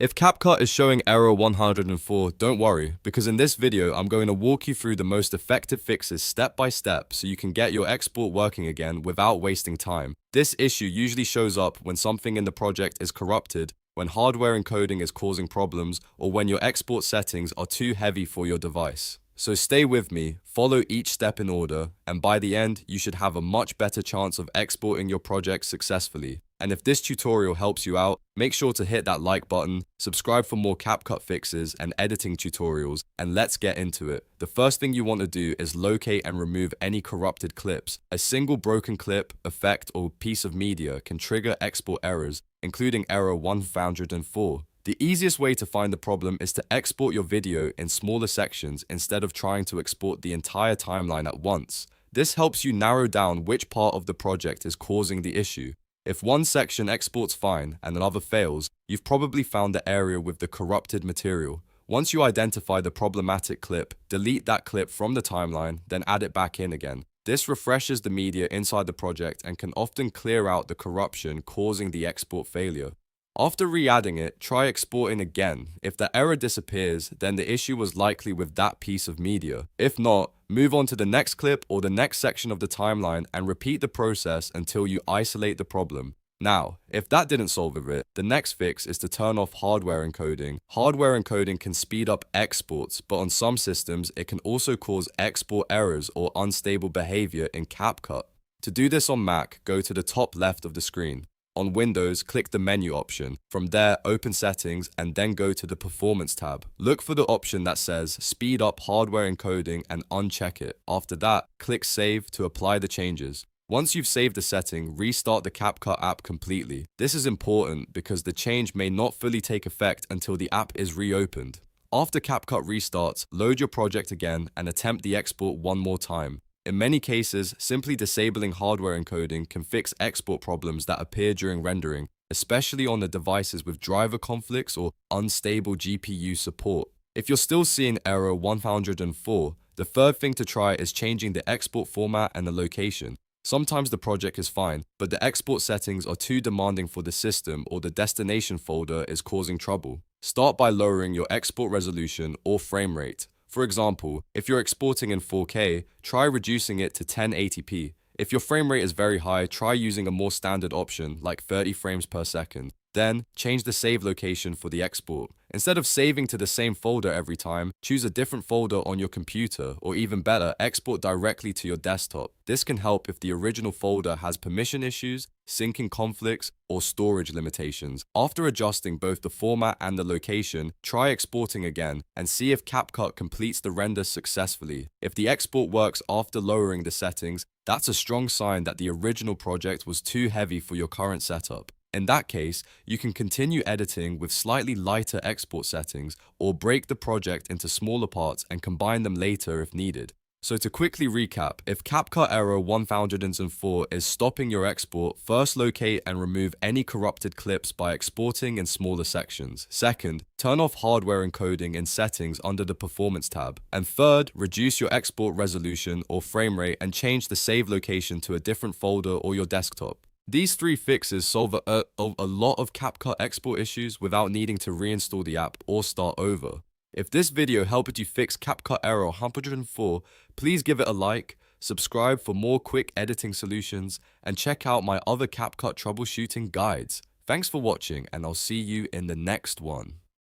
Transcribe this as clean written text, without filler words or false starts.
If CapCut is showing error 104, don't worry, because in this video I'm going to walk you through the most effective fixes step by step so you can get your export working again without wasting time. This issue usually shows up when something in the project is corrupted, when hardware encoding is causing problems, or when your export settings are too heavy for your device. So stay with me, follow each step in order, and by the end, you should have a much better chance of exporting your project successfully. And if this tutorial helps you out, make sure to hit that like button, subscribe for more CapCut fixes and editing tutorials, and let's get into it. The first thing you want to do is locate and remove any corrupted clips. A single broken clip, effect, or piece of media can trigger export errors, including error 104. The easiest way to find the problem is to export your video in smaller sections instead of trying to export the entire timeline at once. This helps you narrow down which part of the project is causing the issue. If one section exports fine and another fails, you've probably found the area with the corrupted material. Once you identify the problematic clip, delete that clip from the timeline, then add it back in again. This refreshes the media inside the project and can often clear out the corruption causing the export failure. After re-adding it, try exporting again. If the error disappears, then the issue was likely with that piece of media. If not, move on to the next clip or the next section of the timeline and repeat the process until you isolate the problem. Now, if that didn't solve it, the next fix is to turn off hardware encoding. Hardware encoding can speed up exports, but on some systems, it can also cause export errors or unstable behavior in CapCut. To do this on Mac, go to the top left of the screen. On Windows, click the menu option. From there, open Settings and then go to the Performance tab. Look for the option that says Speed up hardware encoding and uncheck it. After that, click Save to apply the changes. Once you've saved the setting, restart the CapCut app completely. This is important because the change may not fully take effect until the app is reopened. After CapCut restarts, load your project again and attempt the export one more time. In many cases, simply disabling hardware encoding can fix export problems that appear during rendering, especially on the devices with driver conflicts or unstable GPU support. If you're still seeing error 104, the third thing to try is changing the export format and the location. Sometimes the project is fine, but the export settings are too demanding for the system or the destination folder is causing trouble. Start by lowering your export resolution or frame rate. For example, if you're exporting in 4K, try reducing it to 1080p. If your frame rate is very high, try using a more standard option like 30 frames per second. Then, change the save location for the export. Instead of saving to the same folder every time, choose a different folder on your computer, or even better, export directly to your desktop. This can help if the original folder has permission issues, syncing conflicts, or storage limitations. After adjusting both the format and the location, try exporting again and see if CapCut completes the render successfully. If the export works after lowering the settings, that's a strong sign that the original project was too heavy for your current setup. In that case, you can continue editing with slightly lighter export settings or break the project into smaller parts and combine them later if needed. So to quickly recap, if CapCut error 104 is stopping your export, first locate and remove any corrupted clips by exporting in smaller sections. Second, turn off hardware encoding in settings under the Performance tab. And third, reduce your export resolution or frame rate and change the save location to a different folder or your desktop. These three fixes solve a lot of CapCut export issues without needing to reinstall the app or start over. If this video helped you fix CapCut error 104, please give it a like, subscribe for more quick editing solutions, and check out my other CapCut troubleshooting guides. Thanks for watching, and I'll see you in the next one.